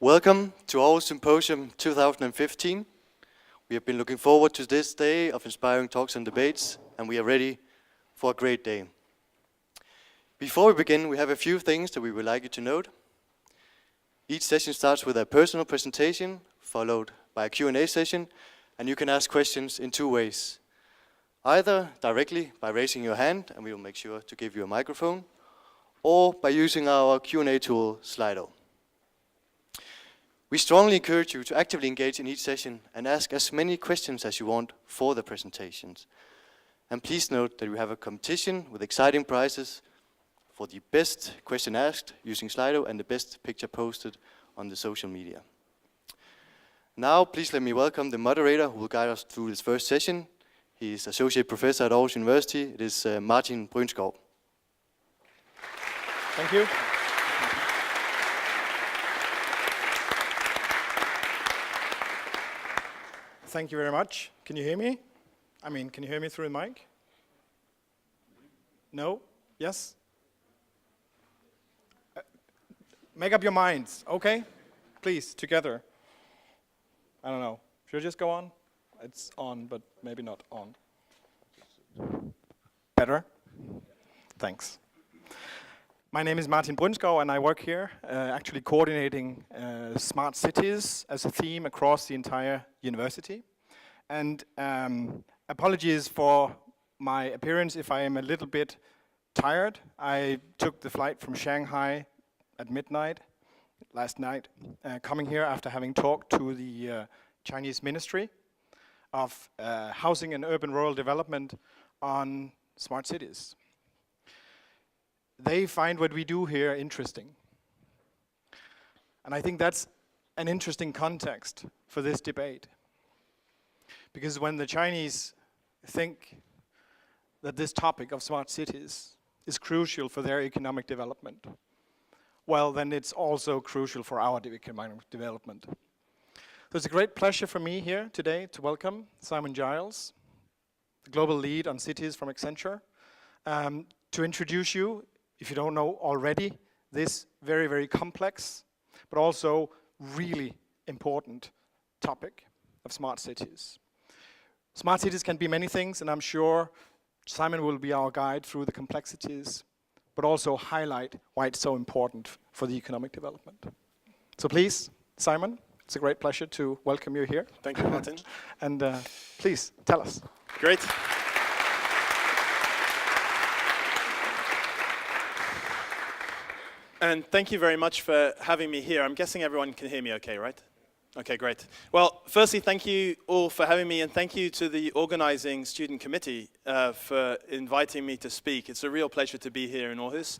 Welcome to Aarhus Symposium 2015. We have been looking forward to this day of inspiring talks and debates, and we are ready for a great day. Before we begin, we have a few things that we would like you to note. Each session starts with a personal presentation, followed by a Q&A session, and you can ask questions in two ways. Either directly by raising your hand, and we will make sure to give you a microphone, or by using our Q&A tool, Slido. We strongly encourage you to actively engage in each session and ask as many questions as you want for the presentations. And please note that we have a competition with exciting prizes for the best question asked using Slido and the best picture posted on the social media. Now, please let me welcome the moderator who will guide us through this first session. He is Associate Professor at Aarhus University. It is Martin Brynskov. Thank you. Thank you very much. Can you hear me? Can you hear me through the mic? No? Yes? Make up your minds, okay? Please, together. I don't know. Should I just go on? It's on, but maybe not on. Better? Thanks. My name is Martin Brynskov, and I work here, actually coordinating smart cities as a theme across the entire university. And apologies for my appearance if I am a little bit tired. I took the flight from Shanghai at midnight last night, coming here after having talked to the Chinese Ministry of Housing and Urban Rural Development on smart cities. They find what we do here interesting. And I think that's an interesting context for this debate. Because when the Chinese think that this topic of smart cities is crucial for their economic development, well, then it's also crucial for our economic development. So it's a great pleasure for me here today to welcome Simon Giles, the global lead on cities from Accenture, to introduce you, if you don't know already, this very, very complex, but also really important topic of smart cities. Smart cities can be many things, and I'm sure Simon will be our guide through the complexities, but also highlight why it's so important for the economic development. So please, Simon, it's a great pleasure to welcome you here. Thank you, Martin. And please, tell us. Great. And thank you very much for having me here. I'm guessing everyone can hear me okay, right? Okay, great. Well, firstly, thank you all for having me, and thank you to the organizing student committee for inviting me to speak. It's a real pleasure to be here in Aarhus.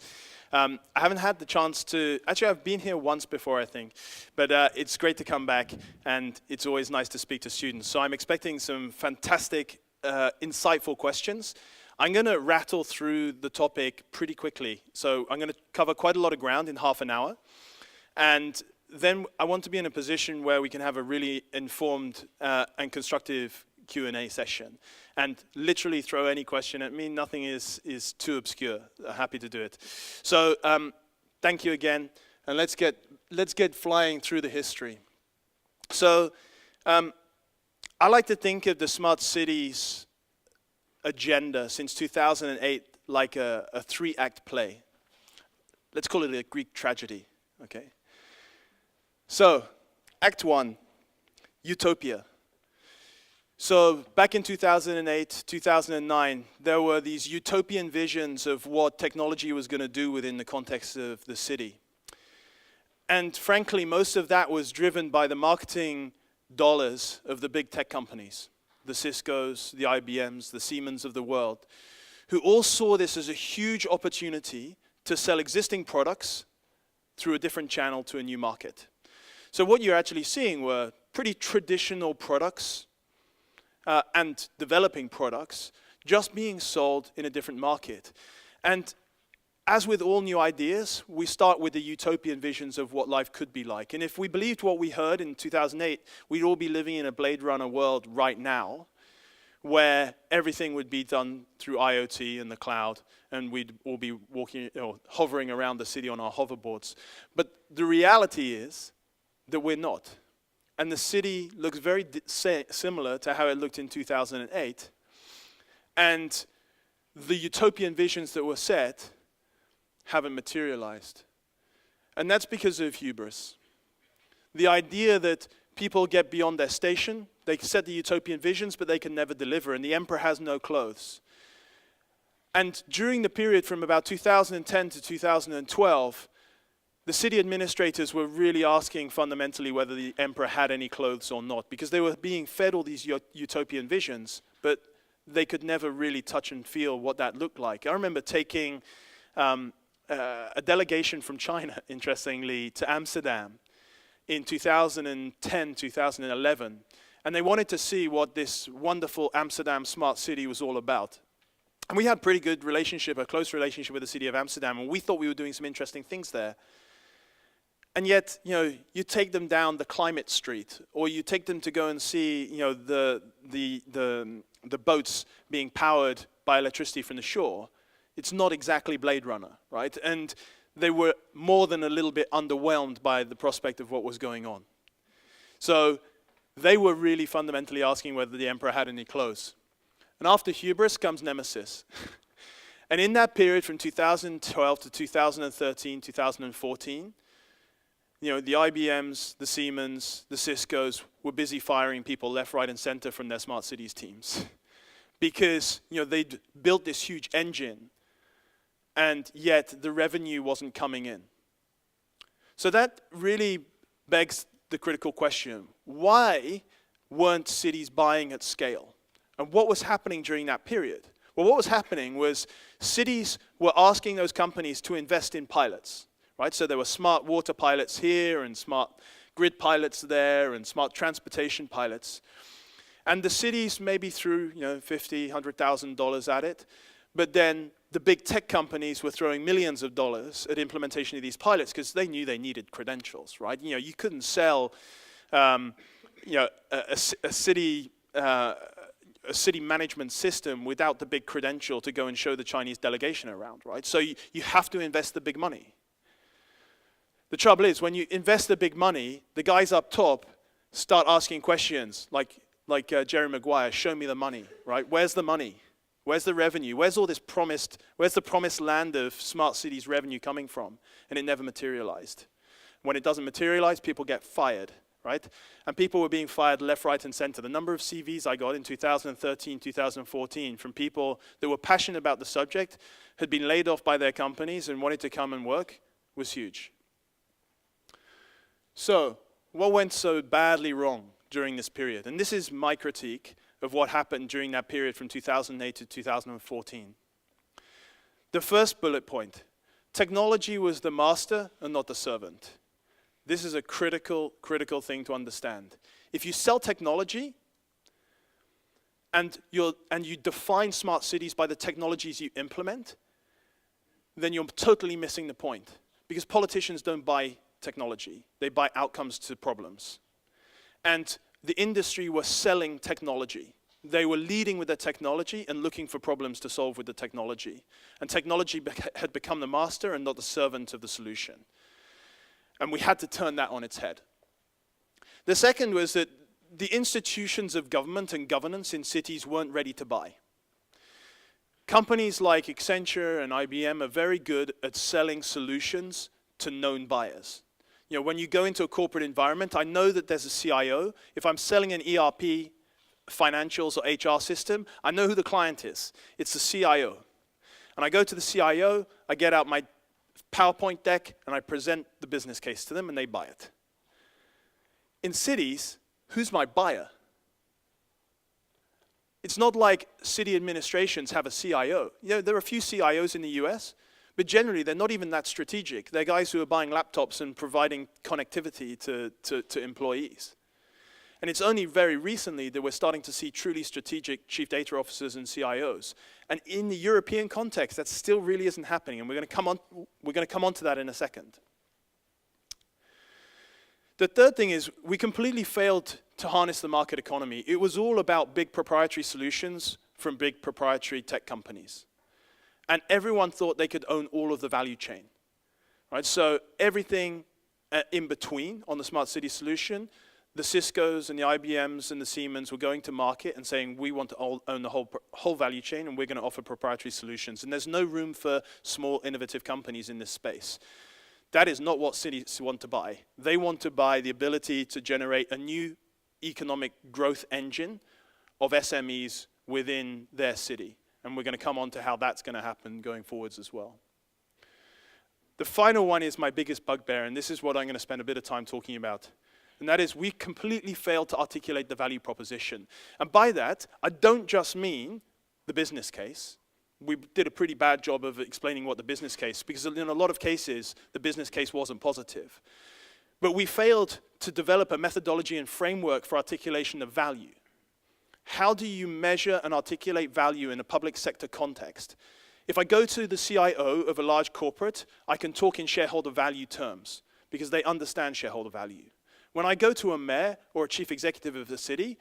I haven't had the chance to, actually I've been here once before, I think, but it's great to come back, and it's always nice to speak to students. So I'm expecting some fantastic, insightful questions. I'm going to rattle through the topic pretty quickly. So I'm going to cover quite a lot of ground in half an hour. And then I want to be in a position where we can have a really informed and constructive Q&A session. And literally throw any question at me. Nothing is too obscure. Happy to do it. So thank you again. And let's get flying through the history. So I like to think of the smart cities agenda since 2008 like a three-act play. Let's call it a Greek tragedy, okay? So, Act 1, Utopia. So, back in 2008, 2009, there were these utopian visions of what technology was going to do within the context of the city. And frankly, most of that was driven by the marketing dollars of the big tech companies. The Ciscos, the IBMs, the Siemens of the world, who all saw this as a huge opportunity to sell existing products through a different channel to a new market. So what you're actually seeing were pretty traditional products and developing products just being sold in a different market. And as with all new ideas, we start with the utopian visions of what life could be like. And if we believed what we heard in 2008, we'd all be living in a Blade Runner world right now, where everything would be done through IoT and the cloud, and we'd all be walking, hovering around the city on our hoverboards. But the reality is that we're not. And the city looks very similar to how it looked in 2008. And the utopian visions that were set haven't materialized. And that's because of hubris. The idea that people get beyond their station, they set the utopian visions, but they can never deliver, and the emperor has no clothes. And during the period from about 2010 to 2012, the city administrators were really asking fundamentally whether the emperor had any clothes or not, because they were being fed all these utopian visions, but they could never really touch and feel what that looked like. I remember taking a delegation from China, interestingly, to Amsterdam in 2010, 2011, and they wanted to see what this wonderful Amsterdam smart city was all about. And we had a pretty good relationship, a close relationship with the city of Amsterdam, and we thought we were doing some interesting things there. And yet, you take them down the climate street, or you take them to go and see, the boats being powered by electricity from the shore. It's not exactly Blade Runner, right? And they were more than a little bit underwhelmed by the prospect of what was going on. So they were really fundamentally asking whether the emperor had any clothes. And after hubris comes nemesis. And in that period from 2012 to 2013, 2014, the IBMs, the Siemens, the Ciscos were busy firing people left, right, and center from their smart cities teams. Because, they'd built this huge engine, and yet the revenue wasn't coming in. So that really begs the critical question: why weren't cities buying at scale? And what was happening during that period? Well, what was happening was cities were asking those companies to invest in pilots, right? So there were smart water pilots here, and smart grid pilots there, and smart transportation pilots. And the cities maybe threw, $50,000, $100,000 at it, but then the big tech companies were throwing millions of dollars at implementation of these pilots because they knew they needed credentials, right? You couldn't sell, a city management system without the big credential to go and show the Chinese delegation around, right? So you have to invest the big money. The trouble is, when you invest the big money, the guys up top start asking questions like Jerry Maguire, show me the money, right? Where's the money? Where's the revenue? Where's the promised land of smart cities revenue coming from? And it never materialized. When it doesn't materialize, people get fired, right? And people were being fired left, right, and center. The number of CVs I got in 2013, 2014 from people that were passionate about the subject, had been laid off by their companies and wanted to come and work was huge. So, what went so badly wrong during this period? And this is my critique of what happened during that period from 2008 to 2014. The first bullet point: technology was the master and not the servant. This is a critical thing to understand. If you sell technology and you define smart cities by the technologies you implement, then you're totally missing the point. Because politicians don't buy technology, they buy outcomes to problems. And the industry was selling technology. They were leading with the technology and looking for problems to solve with the technology. And technology had become the master and not the servant of the solution. And we had to turn that on its head. The second was that the institutions of government and governance in cities weren't ready to buy. Companies like Accenture and IBM are very good at selling solutions to known buyers. When you go into a corporate environment, I know that there's a CIO. If I'm selling an ERP, financials, or HR system, I know who the client is. It's the CIO. And I go to the CIO, I get out my PowerPoint deck, and I present the business case to them, and they buy it. In cities, who's my buyer? It's not like city administrations have a CIO. There are a few CIOs in the US, but generally they're not even that strategic. They're guys who are buying laptops and providing connectivity to employees. And it's only very recently that we're starting to see truly strategic chief data officers and CIOs. And in the European context, that still really isn't happening, and we're going to come on to that in a second. The third thing is we completely failed to harness the market economy. It was all about big proprietary solutions from big proprietary tech companies. And everyone thought they could own all of the value chain. Right? So everything in between on the smart city solution. The Ciscos and the IBMs and the Siemens were going to market and saying, we want to own the whole value chain and we're going to offer proprietary solutions. And there's no room for small innovative companies in this space. That is not what cities want to buy. They want to buy the ability to generate a new economic growth engine of SMEs within their city. And we're going to come on to how that's going to happen going forwards as well. The final one is my biggest bugbear, and this is what I'm going to spend a bit of time talking about. And that is, we completely failed to articulate the value proposition. And by that, I don't just mean the business case. We did a pretty bad job of explaining what the business case, because in a lot of cases, the business case wasn't positive. But we failed to develop a methodology and framework for articulation of value. How do you measure and articulate value in a public sector context? If I go to the CIO of a large corporate, I can talk in shareholder value terms, because they understand shareholder value. When I go to a mayor or a chief executive of the city,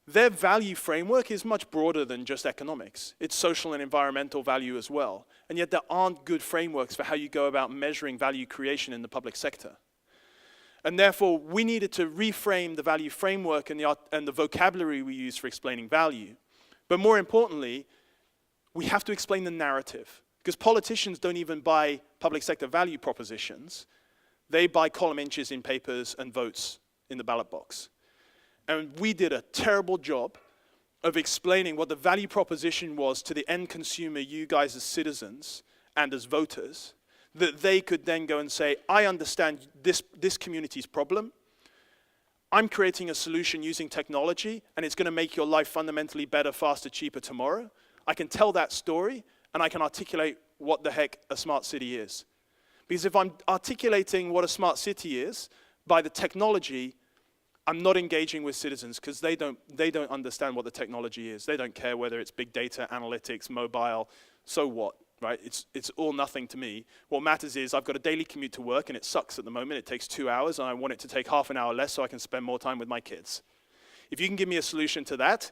their value framework is much broader than just economics. It's social and environmental value as well. And yet there aren't good frameworks for how you go about measuring value creation in the public sector. And therefore, we needed to reframe the value framework and the vocabulary we use for explaining value. But more importantly, we have to explain the narrative. Because politicians don't even buy public sector value propositions. They buy column inches in papers and votes in the ballot box. And we did a terrible job of explaining what the value proposition was to the end consumer, you guys as citizens and as voters, that they could then go and say, I understand this community's problem. I'm creating a solution using technology, and it's going to make your life fundamentally better, faster, cheaper tomorrow. I can tell that story, and I can articulate what the heck a smart city is. Because if I'm articulating what a smart city is by the technology, I'm not engaging with citizens because they don't understand what the technology is. They don't care whether it's big data, analytics, mobile, so what, right? It's all nothing to me. What matters is I've got a daily commute to work and it sucks at the moment. It takes 2 hours and I want it to take half an hour less so I can spend more time with my kids. If you can give me a solution to that,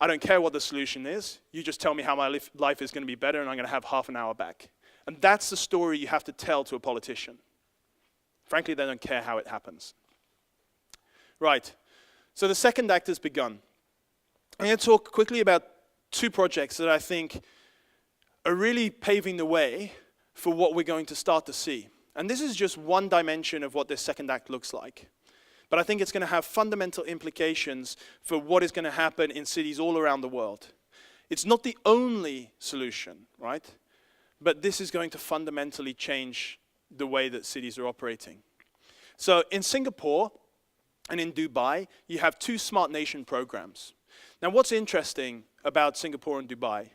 I don't care what the solution is. You just tell me how my life is going to be better and I'm going to have half an hour back. And that's the story you have to tell to a politician. Frankly, they don't care how it happens. Right, so the second act has begun. I'm going to talk quickly about two projects that I think are really paving the way for what we're going to start to see. And this is just one dimension of what this second act looks like. But I think it's going to have fundamental implications for what is going to happen in cities all around the world. It's not the only solution, right? But this is going to fundamentally change the way that cities are operating. So in Singapore and in Dubai, you have two smart nation programs. Now what's interesting about Singapore and Dubai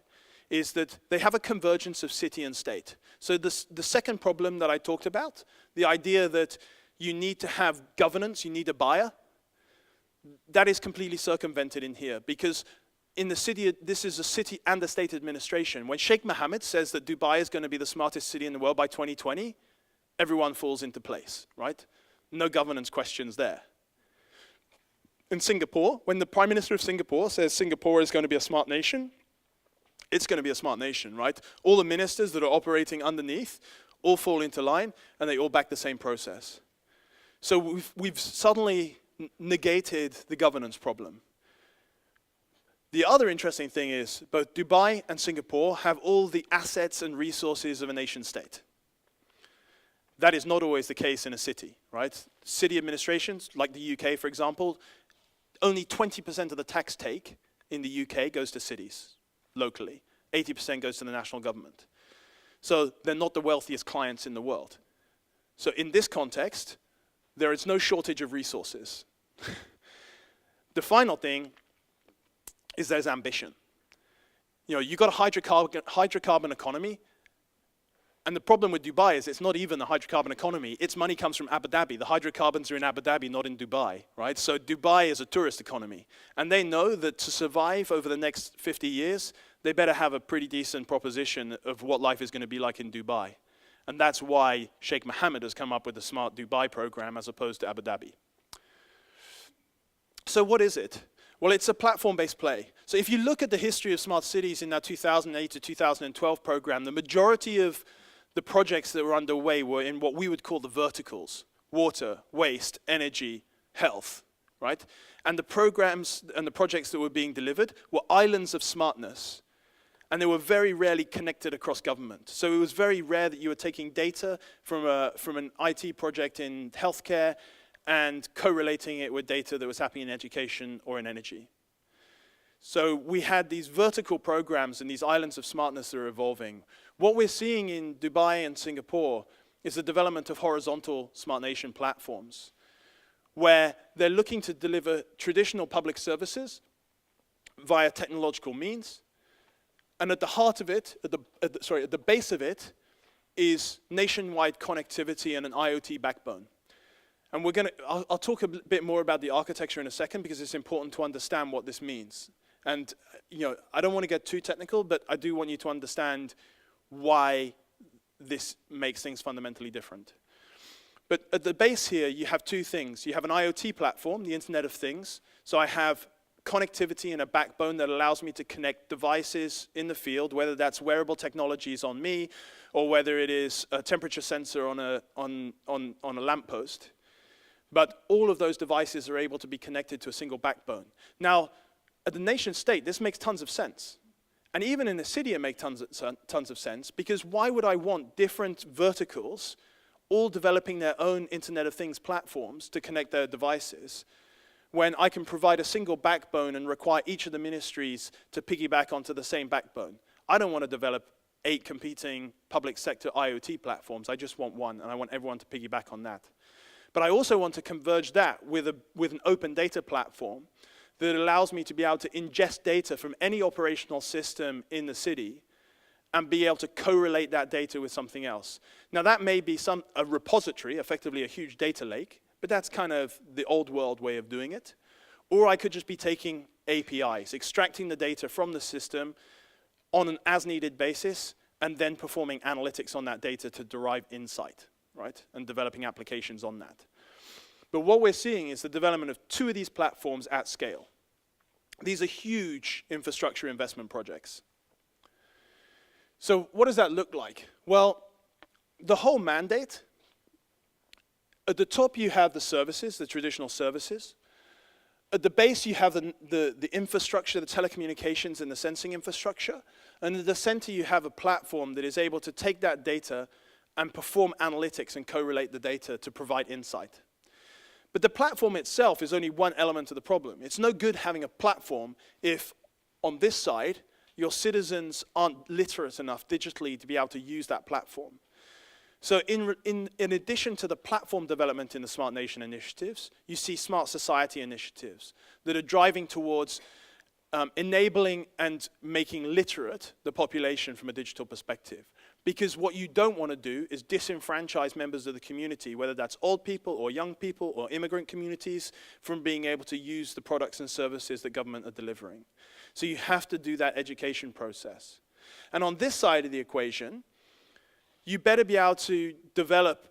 is that they have a convergence of city and state. So the second problem that I talked about, the idea that you need to have governance, you need a buyer, that is completely circumvented in here because in the city, this is a city and a state administration. When Sheikh Mohammed says that Dubai is going to be the smartest city in the world by 2020, everyone falls into place, right? No governance questions there. In Singapore, when the Prime Minister of Singapore says Singapore is going to be a smart nation, it's going to be a smart nation, right? All the ministers that are operating underneath all fall into line and they all back the same process. So we've suddenly negated the governance problem. The other interesting thing is both Dubai and Singapore have all the assets and resources of a nation state. That is not always the case in a city, right? City administrations, like the UK, for example, only 20% of the tax take in the UK goes to cities, locally. 80% goes to the national government. So they're not the wealthiest clients in the world. So in this context, there is no shortage of resources. The final thing is there's ambition. You know, you've got a hydrocarbon economy, and the problem with Dubai is it's not even a hydrocarbon economy. Its money comes from Abu Dhabi. The hydrocarbons are in Abu Dhabi, not in Dubai, right? So Dubai is a tourist economy. And they know that to survive over the next 50 years, they better have a pretty decent proposition of what life is going to be like in Dubai. And that's why Sheikh Mohammed has come up with the Smart Dubai program as opposed to Abu Dhabi. So what is it? Well, it's a platform-based play. So if you look at the history of smart cities in that 2008 to 2012 program, the majority of the projects that were underway were in what we would call the verticals. water, waste, energy, health, right? And the programs and the projects that were being delivered were islands of smartness. And they were very rarely connected across government. So it was very rare that you were taking data from an IT project in healthcare and correlating it with data that was happening in education or in energy. So we had these vertical programs and these islands of smartness that are evolving. What we're seeing in Dubai and Singapore is the development of horizontal smart nation platforms, where they're looking to deliver traditional public services via technological means. And at the heart of it, at the base of it, is nationwide connectivity and an IoT backbone. And I'll talk a bit more about the architecture in a second because it's important to understand what this means. And I don't want to get too technical, but I do want you to understand why this makes things fundamentally different. But at the base here, you have two things. You have an IoT platform, the Internet of Things. So I have connectivity and a backbone that allows me to connect devices in the field, whether that's wearable technologies on me, or whether it is a temperature sensor on a lamppost. But all of those devices are able to be connected to a single backbone. Now, at the nation state, this makes tons of sense. And even in the city, it makes tons of sense, because why would I want different verticals all developing their own Internet of Things platforms to connect their devices, when I can provide a single backbone and require each of the ministries to piggyback onto the same backbone? I don't want to develop 8 competing public sector IoT platforms. I just want one, and I want everyone to piggyback on that. But I also want to converge that with an open data platform that allows me to be able to ingest data from any operational system in the city and be able to correlate that data with something else. Now that may be a repository, effectively a huge data lake, but that's kind of the old world way of doing it. Or I could just be taking APIs, extracting the data from the system on an as-needed basis, and then performing analytics on that data to derive insight, right? And developing applications on that. But what we're seeing is the development of 2 of these platforms at scale. These are huge infrastructure investment projects. So what does that look like? Well, the whole mandate, at the top you have the services, the traditional services. At the base you have the infrastructure, the telecommunications and the sensing infrastructure. And at the center you have a platform that is able to take that data and perform analytics and correlate the data to provide insight. But the platform itself is only one element of the problem. It's no good having a platform if, on this side, your citizens aren't literate enough digitally to be able to use that platform. So in addition to the platform development in the Smart Nation initiatives, you see smart society initiatives that are driving towards enabling and making literate the population from a digital perspective. Because what you don't want to do is disenfranchise members of the community, whether that's old people or young people or immigrant communities, from being able to use the products and services that government are delivering. So you have to do that education process. And on this side of the equation, you better be able to develop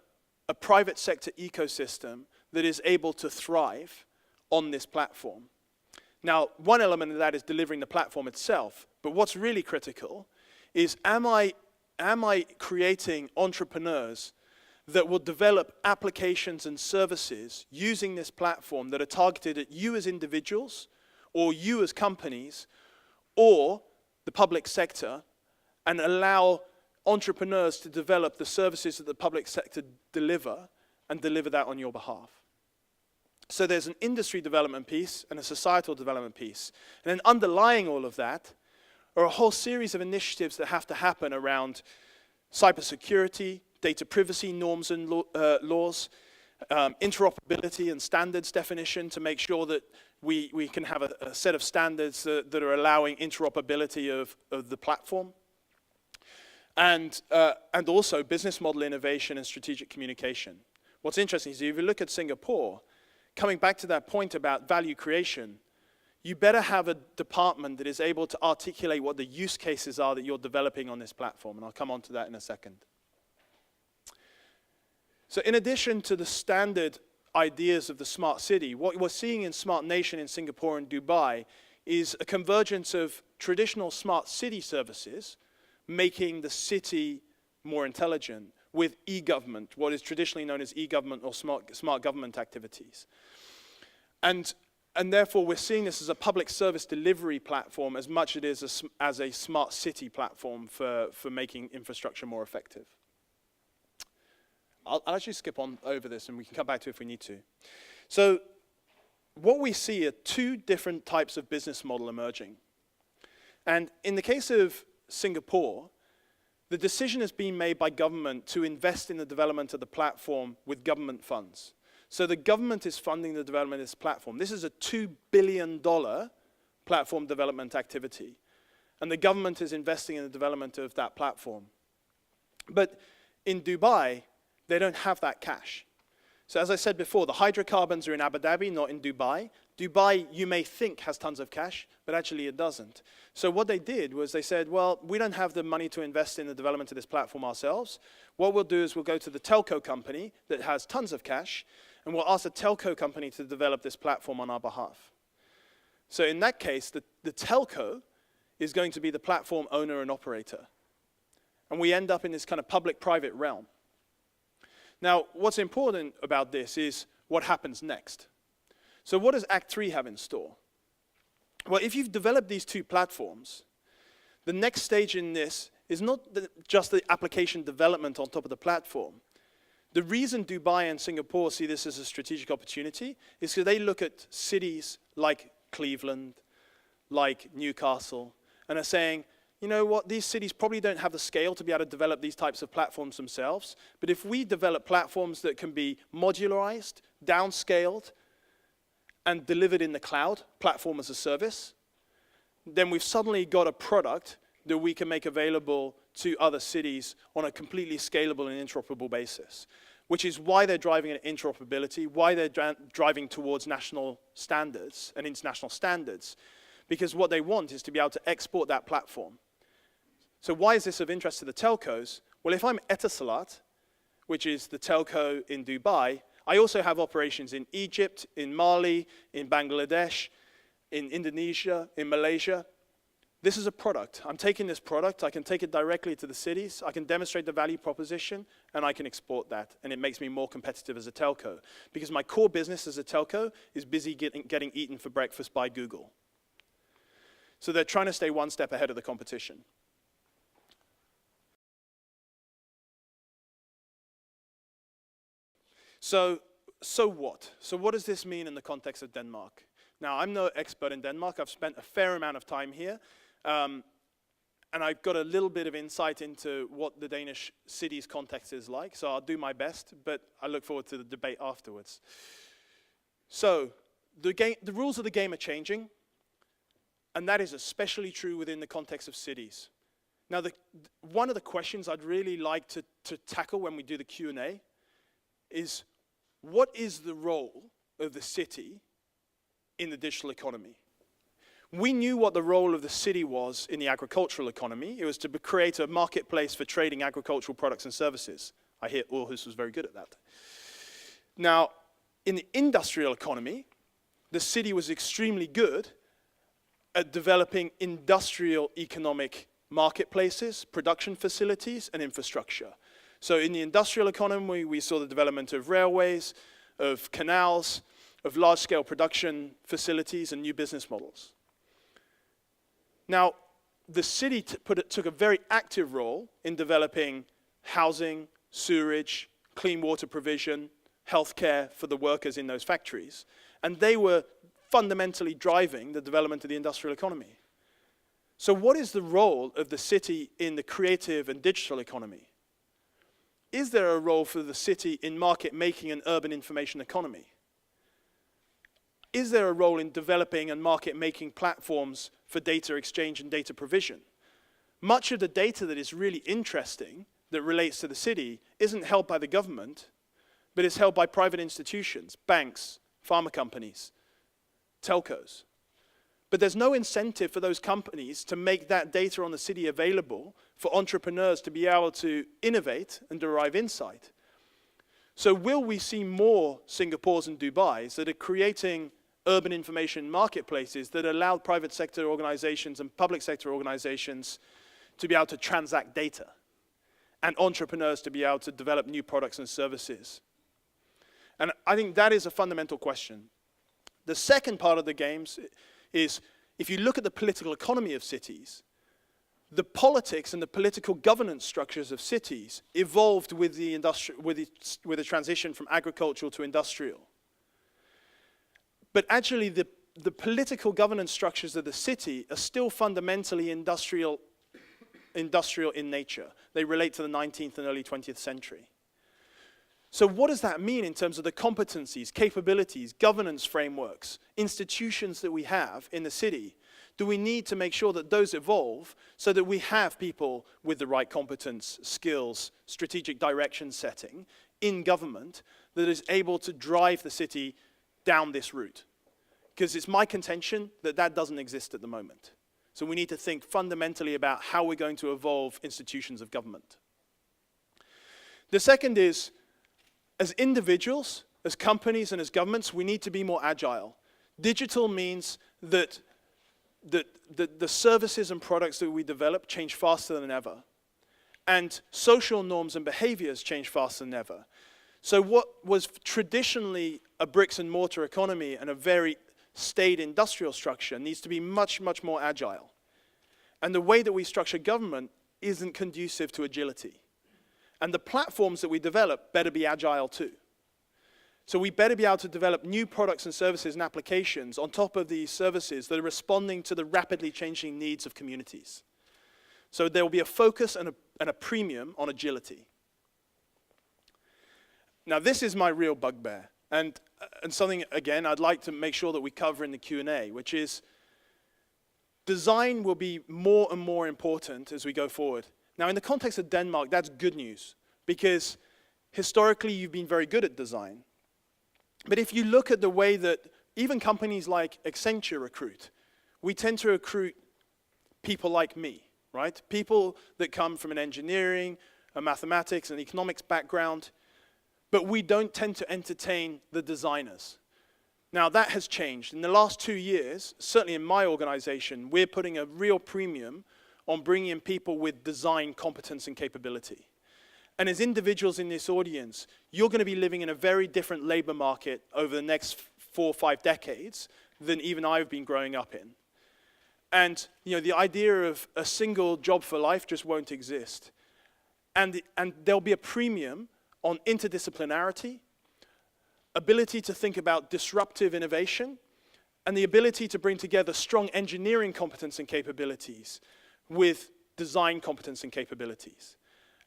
a private sector ecosystem that is able to thrive on this platform. Now, one element of that is delivering the platform itself, but what's really critical is am I creating entrepreneurs that will develop applications and services using this platform that are targeted at you as individuals or you as companies or the public sector, and allow entrepreneurs to develop the services that the public sector deliver and deliver that on your behalf. So there's an industry development piece and a societal development piece. And then underlying all of that are a whole series of initiatives that have to happen around cybersecurity, data privacy norms and laws, interoperability and standards definition to make sure that we can have a set of standards that are allowing interoperability of the platform. And also business model innovation and strategic communication. What's interesting is if you look at Singapore, coming back to that point about value creation, you better have a department that is able to articulate what the use cases are that you're developing on this platform, and I'll come on to that in a second. So in addition to the standard ideas of the smart city, what we're seeing in Smart Nation in Singapore and Dubai is a convergence of traditional smart city services, making the city more intelligent, with e-government, what is traditionally known as e-government or smart government activities. And therefore, we're seeing this as a public service delivery platform as much as it is as a smart city platform for making infrastructure more effective. I'll actually skip on over this, and we can come back to it if we need to. So what we see are two different types of business model emerging. And in the case of Singapore, the decision has been made by government to invest in the development of the platform with government funds. So the government is funding the development of this platform. This is a $2 billion platform development activity. And the government is investing in the development of that platform. But in Dubai, they don't have that cash. So as I said before, the hydrocarbons are in Abu Dhabi, not in Dubai. Dubai, you may think, has tons of cash, but actually it doesn't. So what they did was they said, well, we don't have the money to invest in the development of this platform ourselves. What we'll do is we'll go to the telco company that has tons of cash, and we'll ask the telco company to develop this platform on our behalf. So in that case, the telco is going to be the platform owner and operator. And we end up in this kind of public-private realm. Now, what's important about this is what happens next. So what does Act 3 have in store? Well, if you've developed these two platforms, the next stage in this is not just the application development on top of the platform. The reason Dubai and Singapore see this as a strategic opportunity is because they look at cities like Cleveland, like Newcastle, and are saying, you know what, these cities probably don't have the scale to be able to develop these types of platforms themselves, but if we develop platforms that can be modularized, downscaled, and delivered in the cloud, platform as a service, then we've suddenly got a product that we can make available to other cities on a completely scalable and interoperable basis, which is why they're driving at interoperability, why they're driving towards national standards and international standards, because what they want is to be able to export that platform. So why is this of interest to the telcos? Well, if I'm Etisalat, which is the telco in Dubai, I also have operations in Egypt, in Mali, in Bangladesh, in Indonesia, in Malaysia. This is a product. I'm taking this product, I can take it directly to the cities, I can demonstrate the value proposition, and I can export that, and it makes me more competitive as a telco. Because my core business as a telco is busy getting eaten for breakfast by Google. So they're trying to stay one step ahead of the competition. So what? So what does this mean in the context of Denmark? Now, I'm no expert in Denmark. I've spent a fair amount of time here. And I've got a little bit of insight into what the Danish city's context is like. So I'll do my best, but I look forward to the debate afterwards. So the rules of the game are changing. And that is especially true within the context of cities. Now, one of the questions I'd really like to tackle when we do the Q&A is, what is the role of the city in the digital economy? We knew what the role of the city was in the agricultural economy. It was to create a marketplace for trading agricultural products and services. I hear Aarhus was very good at that. Now, in the industrial economy, the city was extremely good at developing industrial economic marketplaces, production facilities, and infrastructure. So in the industrial economy, we saw the development of railways, of canals, of large-scale production facilities, and new business models. Now, the city took a very active role in developing housing, sewerage, clean water provision, healthcare for the workers in those factories. And they were fundamentally driving the development of the industrial economy. So what is the role of the city in the creative and digital economy? Is there a role for the city in market making and urban information economy? Is there a role in developing and market making platforms for data exchange and data provision? Much of the data that is really interesting, that relates to the city, isn't held by the government, but is held by private institutions, banks, pharma companies, telcos. But there's no incentive for those companies to make that data on the city available for entrepreneurs to be able to innovate and derive insight. So will we see more Singapores and Dubais that are creating urban information marketplaces that allow private sector organizations and public sector organizations to be able to transact data and entrepreneurs to be able to develop new products and services. And I think that is a fundamental question. The second part of the games is, if you look at the political economy of cities, the politics and the political governance structures of cities evolved with the transition from agricultural to industrial. But actually, the political governance structures of the city are still fundamentally industrial in nature. They relate to the 19th and early 20th century. So what does that mean in terms of the competencies, capabilities, governance frameworks, institutions that we have in the city? Do we need to make sure that those evolve so that we have people with the right competence, skills, strategic direction setting in government that is able to drive the city down this route? Because it's my contention that that doesn't exist at the moment. So we need to think fundamentally about how we're going to evolve institutions of government. The second is, as individuals, as companies and as governments, we need to be more agile. Digital means that the services and products that we develop change faster than ever. And social norms and behaviors change faster than ever. So what was traditionally a bricks and mortar economy and a very staid industrial structure needs to be much, much more agile. And the way that we structure government isn't conducive to agility. And the platforms that we develop better be agile too. So we better be able to develop new products and services and applications on top of these services that are responding to the rapidly changing needs of communities. So there will be a focus and a premium on agility. Now this is my real bugbear, and something, again, I'd like to make sure that we cover in the Q&A, which is design will be more and more important as we go forward. Now in the context of Denmark, that's good news, because historically you've been very good at design. But if you look at the way that even companies like Accenture recruit, we tend to recruit people like me, right? People that come from an engineering, a mathematics, and economics background, but we don't tend to entertain the designers. Now that has changed. In the last 2 years, certainly in my organization, we're putting a real premium on bringing in people with design competence and capability. And as individuals in this audience, you're going to be living in a very different labor market over the next 4 or 5 decades than even I've been growing up in. And the idea of a single job for life just won't exist. And there'll be a premium on interdisciplinarity, ability to think about disruptive innovation, and the ability to bring together strong engineering competence and capabilities with design competence and capabilities.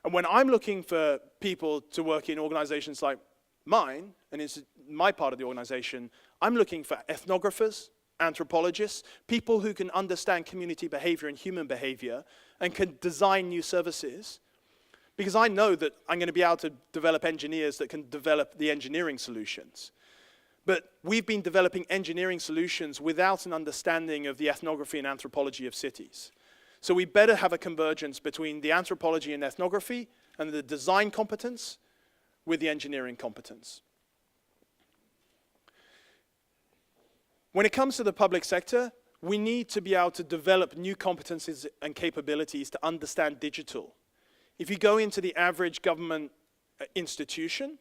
And when I'm looking for people to work in organizations like mine, and it's my part of the organization, I'm looking for ethnographers, anthropologists, people who can understand community behavior and human behavior and can design new services. Because I know that I'm going to be able to develop engineers that can develop the engineering solutions. But we've been developing engineering solutions without an understanding of the ethnography and anthropology of cities. So we better have a convergence between the anthropology and ethnography and the design competence with the engineering competence. When it comes to the public sector, we need to be able to develop new competencies and capabilities to understand digital. If you go into the average government institution,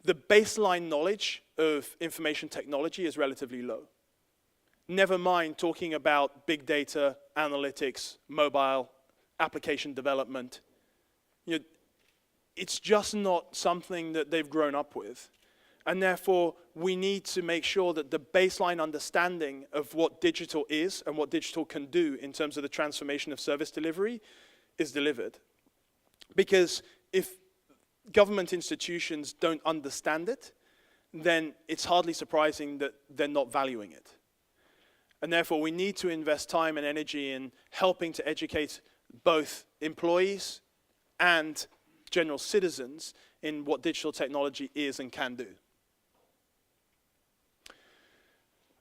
the baseline knowledge of information technology is relatively low. Never mind talking about big data, analytics, mobile, application development. It's just not something that they've grown up with. And therefore, we need to make sure that the baseline understanding of what digital is and what digital can do in terms of the transformation of service delivery is delivered. Because if government institutions don't understand it, then it's hardly surprising that they're not valuing it. And therefore, we need to invest time and energy in helping to educate both employees and general citizens in what digital technology is and can do.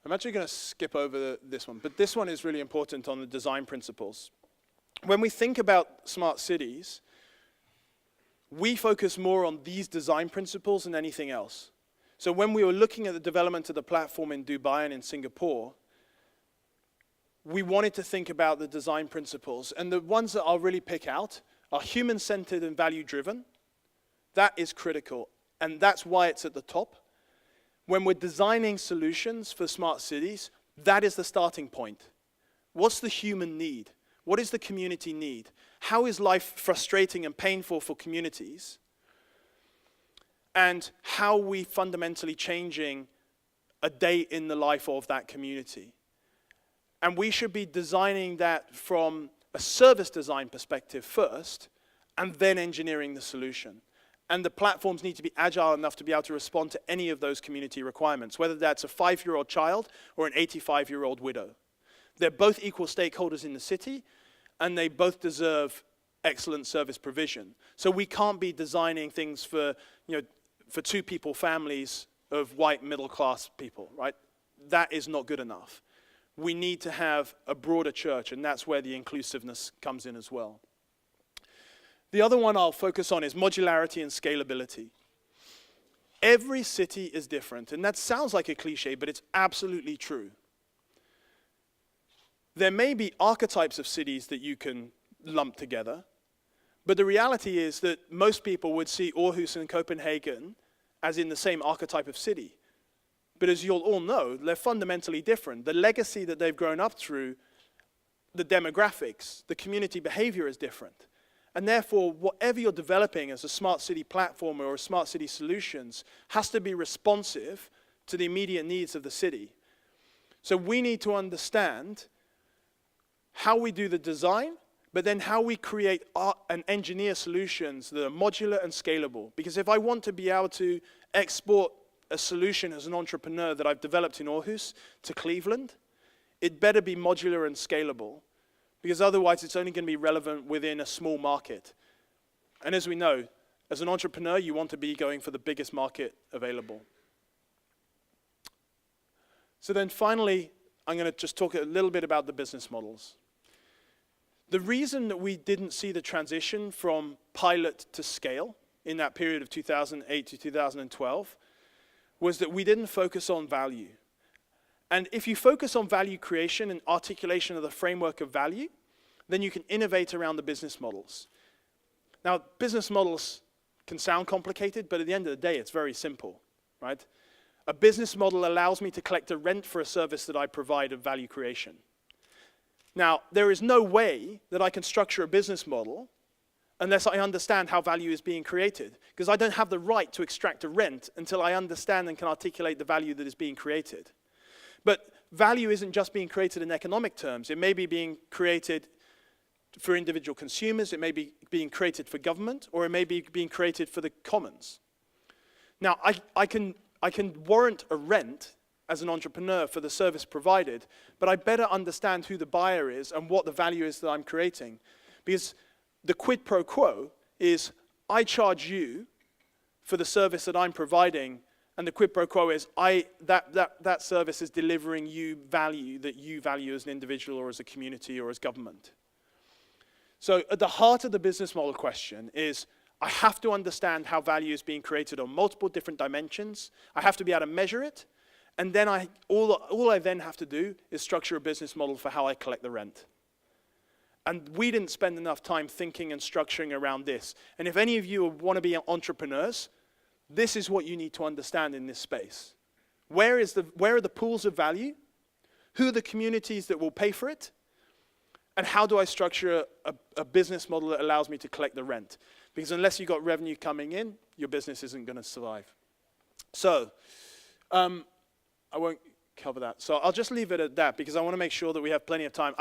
I'm actually going to skip over this one, but this one is really important on the design principles. When we think about smart cities, we focus more on these design principles than anything else. So when we were looking at the development of the platform in Dubai and in Singapore, we wanted to think about the design principles. And the ones that I'll really pick out are human-centered and value-driven. That is critical, and that's why it's at the top. When we're designing solutions for smart cities, that is the starting point. What's the human need? What is the community need? How is life frustrating and painful for communities? And how are we fundamentally changing a day in the life of that community? And we should be designing that from a service design perspective first, and then engineering the solution. And the platforms need to be agile enough to be able to respond to any of those community requirements, whether that's a 5-year-old child or an 85-year-old widow. They're both equal stakeholders in the city, and they both deserve excellent service provision. So we can't be designing things for, for 2-people families of white middle-class people, right? That is not good enough. We need to have a broader church, and that's where the inclusiveness comes in as well. The other one I'll focus on is modularity and scalability. Every city is different, and that sounds like a cliche, but it's absolutely true. There may be archetypes of cities that you can lump together, but the reality is that most people would see Aarhus and Copenhagen as in the same archetype of city. But as you'll all know, they're fundamentally different. The legacy that they've grown up through, the demographics, the community behavior is different. And therefore, whatever you're developing as a smart city platform or a smart city solutions has to be responsive to the immediate needs of the city. So we need to understand how we do the design, but then how we create and engineer solutions that are modular and scalable. Because if I want to be able to export a solution as an entrepreneur that I've developed in Aarhus to Cleveland, it better be modular and scalable, because otherwise it's only going to be relevant within a small market. And as we know, as an entrepreneur, you want to be going for the biggest market available. So then finally, I'm going to just talk a little bit about the business models. The reason that we didn't see the transition from pilot to scale in that period of 2008 to 2012 was that we didn't focus on value. And if you focus on value creation and articulation of the framework of value, then you can innovate around the business models. Now, business models can sound complicated, but at the end of the day, it's very simple, right? A business model allows me to collect a rent for a service that I provide of value creation. Now, there is no way that I can structure a business model unless I understand how value is being created, because I don't have the right to extract a rent until I understand and can articulate the value that is being created. But value isn't just being created in economic terms. It may be being created for individual consumers, it may be being created for government, or it may be being created for the commons. Now, I can warrant a rent as an entrepreneur for the service provided, but I better understand who the buyer is and what the value is that I'm creating. Because the quid pro quo is I charge you for the service that I'm providing, and the quid pro quo is that service is delivering you value that you value as an individual or as a community or as government. So at the heart of the business model question is I have to understand how value is being created on multiple different dimensions. I have to be able to measure it, and then all I then have to do is structure a business model for how I collect the rent. And we didn't spend enough time thinking and structuring around this. And if any of you want to be entrepreneurs, this is what you need to understand in this space. Where are the pools of value? Who are the communities that will pay for it? And how do I structure a business model that allows me to collect the rent? Because unless you've got revenue coming in, your business isn't going to survive. So, I won't cover that. So I'll just leave it at that because I want to make sure that we have plenty of time.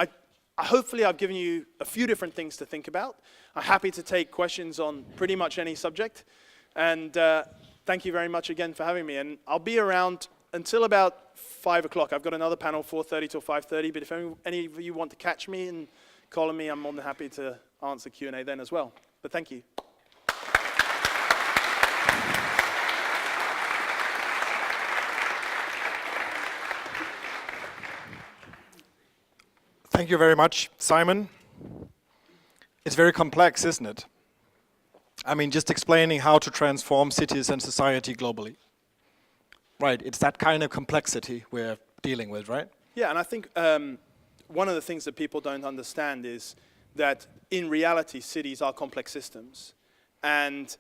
Hopefully I've given you a few different things to think about. I'm happy to take questions on pretty much any subject. And thank you very much again for having me. And I'll be around until about 5 o'clock. I've got another panel, 4:30 till 5:30. But if any of you want to catch me and call on me, I'm more than happy to answer Q&A then as well. But thank you. Thank you very much, Simon. It's very complex, isn't it? I mean, just explaining how to transform cities and society globally. Right, it's that kind of complexity we're dealing with, right? Yeah, and I think one of the things that people don't understand is that in reality, cities are complex systems. And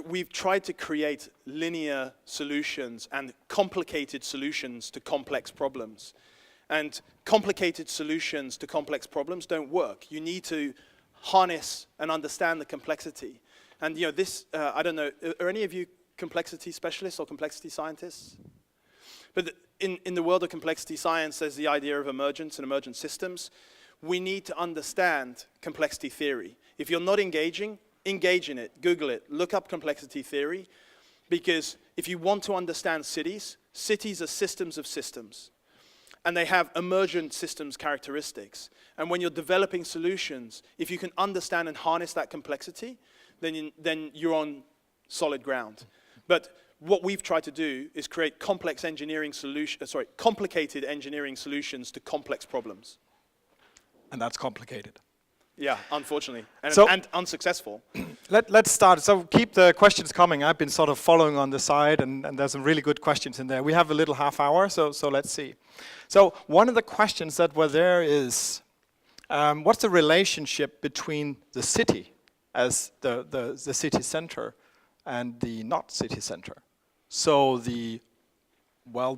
we've tried to create linear solutions and complicated solutions to complex problems. And complicated solutions to complex problems don't work. You need to harness and understand the complexity. And this, I don't know, are any of you complexity specialists or complexity scientists? But in the world of complexity science, there's the idea of emergence and emergent systems. We need to understand complexity theory. If you're not engaging, engage in it, Google it, look up complexity theory, because if you want to understand cities, cities are systems of systems, and they have emergent systems characteristics. And when you're developing solutions, if you can understand and harness that complexity, then you're on solid ground. But what we've tried to do is create complicated engineering solutions to complex problems. And that's complicated. Yeah, unfortunately, and unsuccessful. Let's start. So keep the questions coming. I've been sort of following on the side, and there's some really good questions in there. We have a little half hour, so let's see. So one of the questions that were there is, what's the relationship between the city as the city center and the not city center? So the,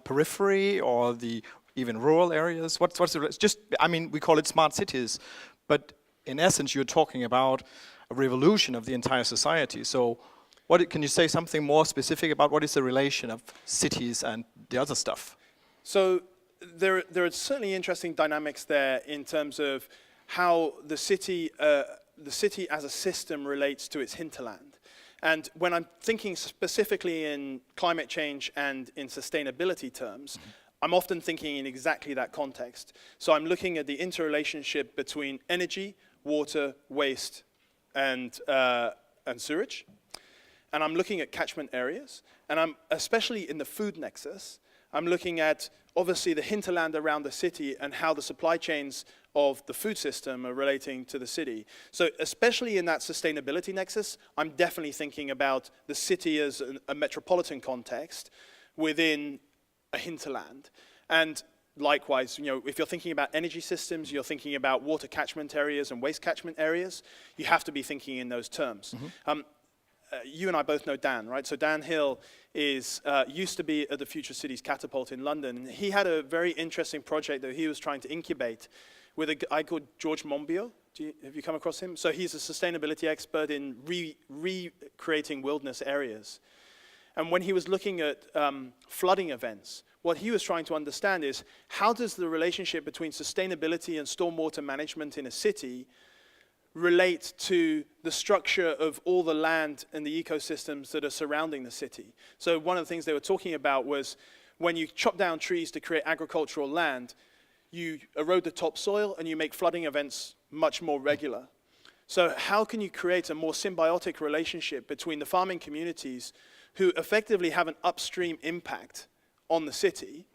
periphery or the even rural areas? What's the, just, I mean, we call it smart cities, but in essence, you're talking about a revolution of the entire society. So can you say something more specific about what is the relation of cities and the other stuff? So there are certainly interesting dynamics there in terms of how the city as a system relates to its hinterland. And when I'm thinking specifically in climate change and in sustainability terms, I'm often thinking in exactly that context. So I'm looking at the interrelationship between energy, water, waste, and sewage. And I'm looking at catchment areas. And I'm, especially in the food nexus, I'm looking at, obviously, the hinterland around the city and how the supply chains of the food system are relating to the city. So especially in that sustainability nexus, I'm definitely thinking about the city as a metropolitan context within a hinterland. And likewise, if you're thinking about energy systems, you're thinking about water catchment areas and waste catchment areas, you have to be thinking in those terms. You and I both know Dan, right? So Dan Hill used to be at the Future Cities Catapult in London. He had a very interesting project that he was trying to incubate with a guy called George Monbiot. Have you come across him? So he's a sustainability expert in recreating wilderness areas. And when he was looking at flooding events, what he was trying to understand is, how does the relationship between sustainability and stormwater management in a city relate to the structure of all the land and the ecosystems that are surrounding the city? So one of the things they were talking about was, when you chop down trees to create agricultural land, you erode the topsoil and you make flooding events much more regular. So how can you create a more symbiotic relationship between the farming communities who effectively have an upstream impact on the city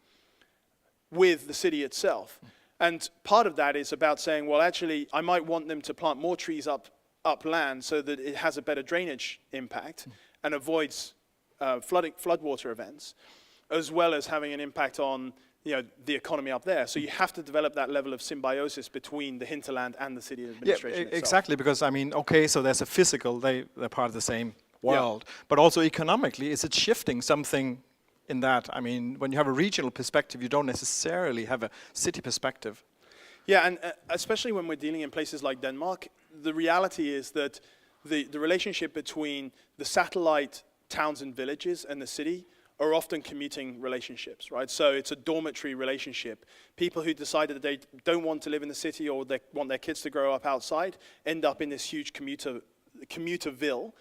with the city itself? And part of that is about saying, well, actually, I might want them to plant more trees upland so that it has a better drainage impact and avoids floodwater events, as well as having an impact on the economy up there. So you have to develop that level of symbiosis between the hinterland and the city administration itself. Exactly, because I mean, okay, so there's a physical, they're part of the same world, but also economically, is it shifting something in that? I mean, when you have a regional perspective, you don't necessarily have a city perspective. Yeah, and especially when we're dealing in places like Denmark, the reality is that the relationship between the satellite towns and villages and the city are often commuting relationships, right? So it's a dormitory relationship. People who decided that they don't want to live in the city or they want their kids to grow up outside end up in this huge commuterville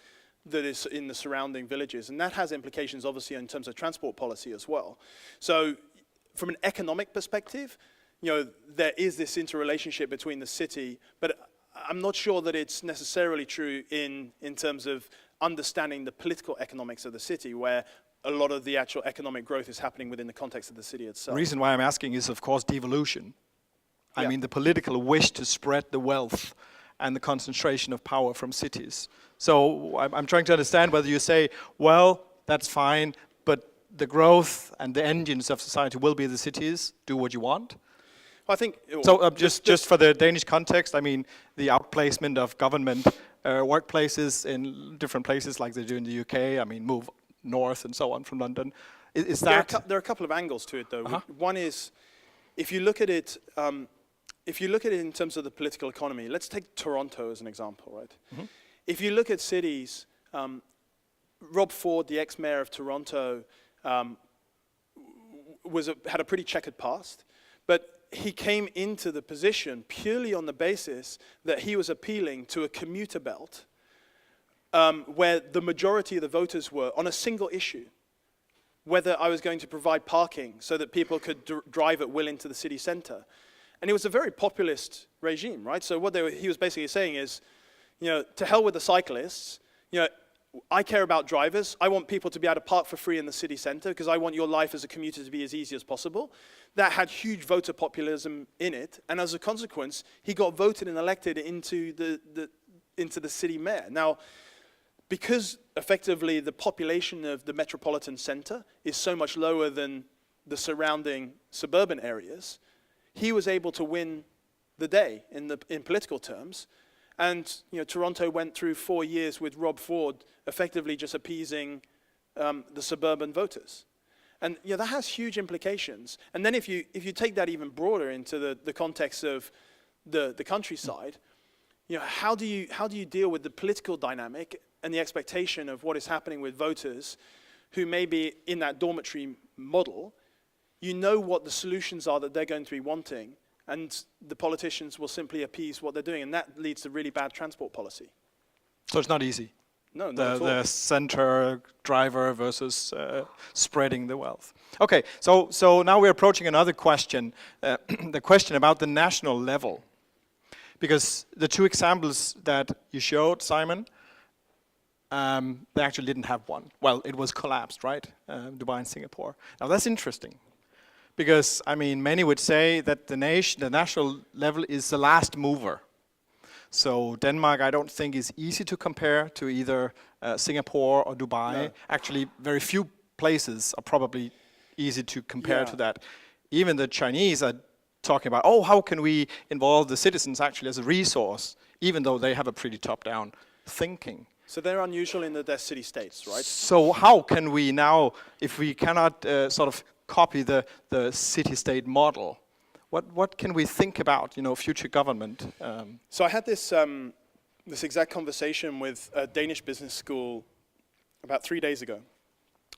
that is in the surrounding villages. And that has implications, obviously, in terms of transport policy as well. So from an economic perspective, there is this interrelationship between the city, but I'm not sure that it's necessarily true in terms of understanding the political economics of the city, where a lot of the actual economic growth is happening within the context of the city itself. The reason why I'm asking is, of course, devolution. I mean, the political wish to spread the wealth and the concentration of power from cities. So I'm trying to understand whether you say, well, that's fine, but the growth and the engines of society will be the cities, do what you want? I think So just for the Danish context, I mean, the outplacement of government workplaces in different places like they do in the UK, I mean, move north and so on from London. Is that... There are a couple of angles to it, though. One is, if you look at it, in terms of the political economy, let's take Toronto as an example, right? If you look at cities, Rob Ford, the ex-mayor of Toronto, had a pretty checkered past, but he came into the position purely on the basis that he was appealing to a commuter belt where the majority of the voters were on a single issue, whether I was going to provide parking so that people could drive at will into the city center. And it was a very populist regime, right? So what he was basically saying is, to hell with the cyclists, I care about drivers. I want people to be able to park for free in the city center because I want your life as a commuter to be as easy as possible. That had huge voter populism in it, and as a consequence, he got voted and elected into the city mayor. Now, because effectively the population of the metropolitan center is so much lower than the surrounding suburban areas, he was able to win the day in political terms. And Toronto went through 4 years with Rob Ford effectively just appeasing the suburban voters. And that has huge implications. And then if you take that even broader into the context of the countryside, how do you deal with the political dynamic and the expectation of what is happening with voters who may be in that dormitory model? What the solutions are that they're going to be wanting, and the politicians will simply appease what they're doing, and that leads to really bad transport policy. So it's not easy. No, not at all. The center driver versus spreading the wealth. Okay, so now we're approaching another question, the question about the national level. Because the two examples that you showed, Simon, they actually didn't have one. Well, it was collapsed, right? Dubai and Singapore. Now that's interesting. Because, I mean, many would say that the national level is the last mover. So Denmark, I don't think, is easy to compare to either Singapore or Dubai. No. Actually, very few places are probably easy to compare to that. Even the Chinese are talking about, how can we involve the citizens actually as a resource, even though they have a pretty top-down thinking. So they're unusual in that they're city-states, right? So how can we now, if we cannot sort of copy the city-state model, what can we think about, future government? So I had this exact conversation with a Danish business school about 3 days ago.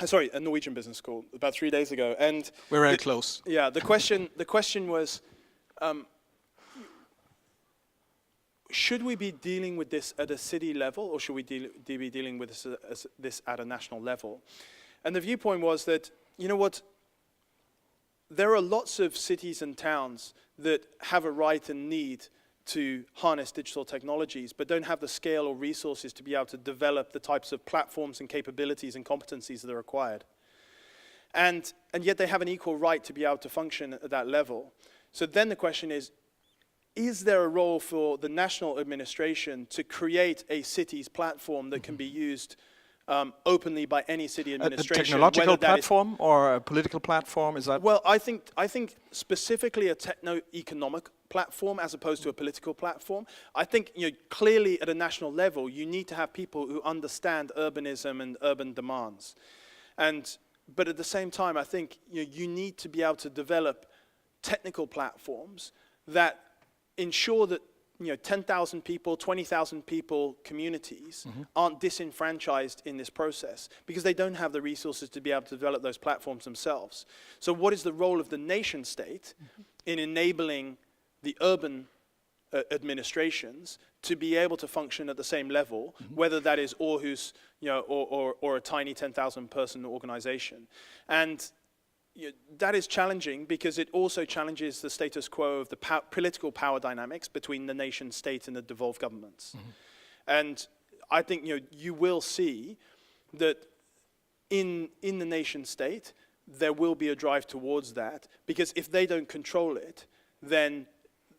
Sorry, a Norwegian business school about 3 days ago, and we're very close. Yeah, the question was, should we be dealing with this at a city level, or should we be dealing with this at a national level? And the viewpoint was that, there are lots of cities and towns that have a right and need to harness digital technologies, but don't have the scale or resources to be able to develop the types of platforms and capabilities and competencies that are required. And yet they have an equal right to be able to function at that level. So then the question is there a role for the national administration to create a city's platform that can be used openly by any city administration? A technological platform or a political platform? Is that? Well, I think specifically a techno-economic platform as opposed to a political platform. I think clearly at a national level you need to have people who understand urbanism and urban demands, but at the same time I think you need to be able to develop technical platforms that ensure that 10,000 people, 20,000 people, communities aren't disenfranchised in this process because they don't have the resources to be able to develop those platforms themselves. So what is the role of the nation state in enabling the urban administrations to be able to function at the same level, whether that is Aarhus, or a tiny 10,000 person organization? And that is challenging because it also challenges the status quo of the political power dynamics between the nation state and the devolved governments. And I think you will see that in the nation state there will be a drive towards that, because if they don't control it, then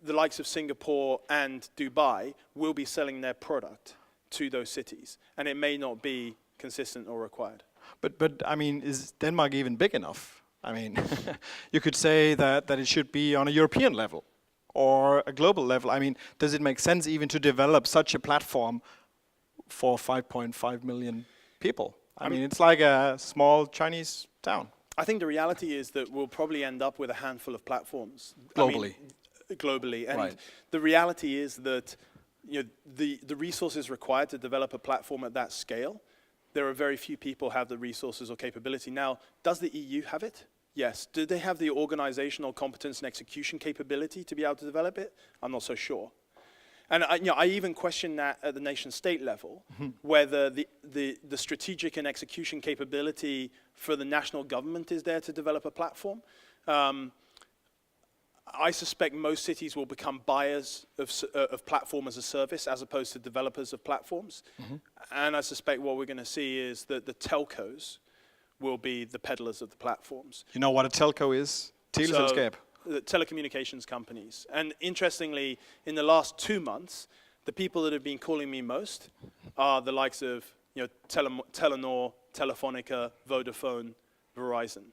the likes of Singapore and Dubai will be selling their product to those cities, and it may not be consistent or required. But I mean, is Denmark even big enough? I mean, you could say that it should be on a European level or a global level. I mean, does it make sense even to develop such a platform for 5.5 million people? I mean, it's like a small Chinese town. I think the reality is that we'll probably end up with a handful of platforms. Globally. Globally. And Right. the reality is that the resources required to develop a platform at that scale, there are very few people have the resources or capability. Now, does the EU have it? Yes. Do they have the organizational competence and execution capability to be able to develop it? I'm not so sure. And I even question that at the nation state level, whether the strategic and execution capability for the national government is there to develop a platform. I suspect most cities will become buyers of platform as a service as opposed to developers of platforms. And I suspect what we're going to see is that the telcos will be the peddlers of the platforms. You know what a telco is? Teleselskab. The telecommunications companies. And interestingly, in the last 2 months, the people that have been calling me most are the likes of Telenor, Telefonica, Vodafone, Verizon.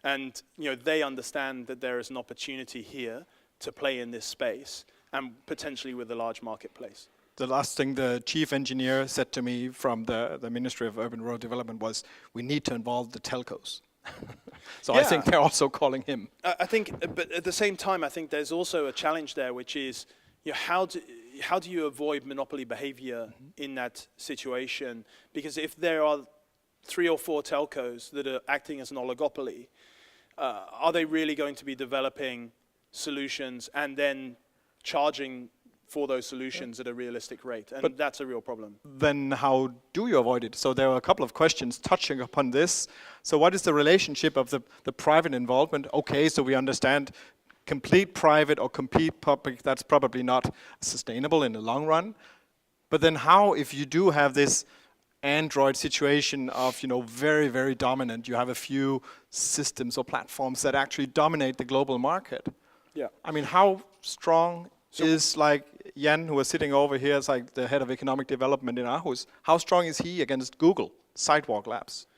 And they understand that there is an opportunity here to play in this space and potentially with a large marketplace. The last thing the chief engineer said to me from the Ministry of Urban Rural Development was, we need to involve the telcos. So I think they're also calling him. I think, but at the same time, I think there's also a challenge there, which is how do you avoid monopoly behavior in that situation? Because if there are 3 or 4 telcos that are acting as an oligopoly, are they really going to be developing solutions and then charging for those solutions at a realistic rate? And But that's a real problem. then how do you avoid it? So there are a couple of questions touching upon this. So what is the relationship of the private involvement? Okay, so we understand complete private or complete public, that's probably not sustainable in the long run. But then how, if you do have this Android situation of, very, very dominant, you have a few systems or platforms that actually dominate the global market. Yeah. I mean, how strong is like Jan, who is sitting over here as like the head of economic development in Aarhus, how strong is he against Google, Sidewalk Labs?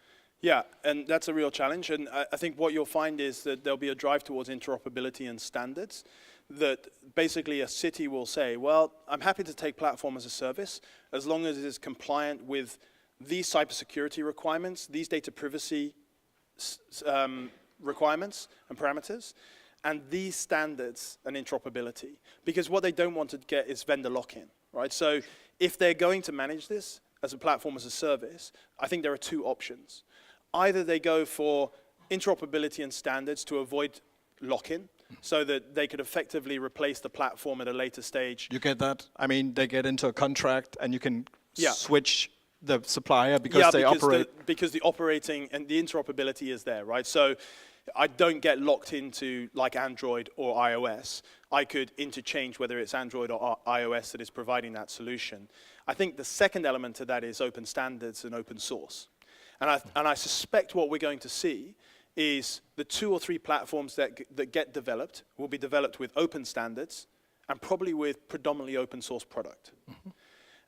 Yeah, and that's a real challenge. And I think what you'll find is that there'll be a drive towards interoperability and standards, that basically a city will say, well, I'm happy to take platform as a service as long as it is compliant with these cybersecurity requirements, these data privacy requirements and parameters, and these standards and interoperability. Because what they don't want to get is vendor lock-in, right? So if they're going to manage this as a platform as a service, I think there are 2 options. Either they go for interoperability and standards to avoid lock-in, so that they could effectively replace the platform at a later stage. You get that? I mean, they get into a contract and you can switch the supplier because they operate. Because the operating and the interoperability is there, right? So I don't get locked into like Android or iOS. I could interchange whether it's Android or iOS that is providing that solution. I think the second element to that is open standards and open source. And I suspect what we're going to see is the 2 or 3 platforms that get developed will be developed with open standards and probably with predominantly open source product.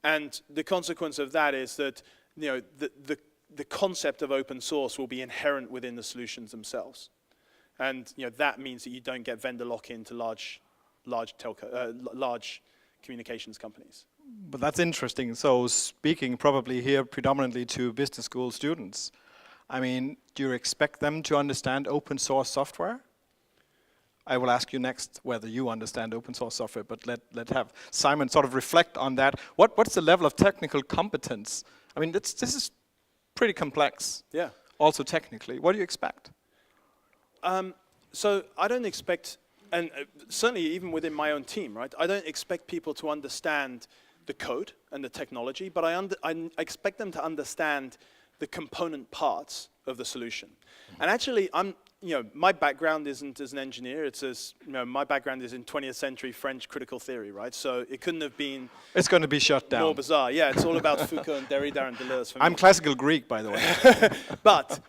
And the consequence of that is that the concept of open source will be inherent within the solutions themselves. And that means that you don't get vendor lock-in to large communications companies. But that's interesting. So speaking probably here predominantly to business school students, I mean, do you expect them to understand open source software? I will ask you next whether you understand open source software, but let have Simon sort of reflect on that. What's the level of technical competence? I mean, this is pretty complex. Yeah. Also technically. What do you expect? So I don't expect, and certainly even within my own team, right? I don't expect people to understand the code and the technology, but I expect them to understand the component parts of the solution. And actually, my background isn't as an engineer. It's my background is in 20th century French critical theory, right? So it couldn't have been. It's going to be shut down. More bizarre. Yeah, it's all about Foucault and Derrida and Deleuze for me. I'm classical Greek, by the way. But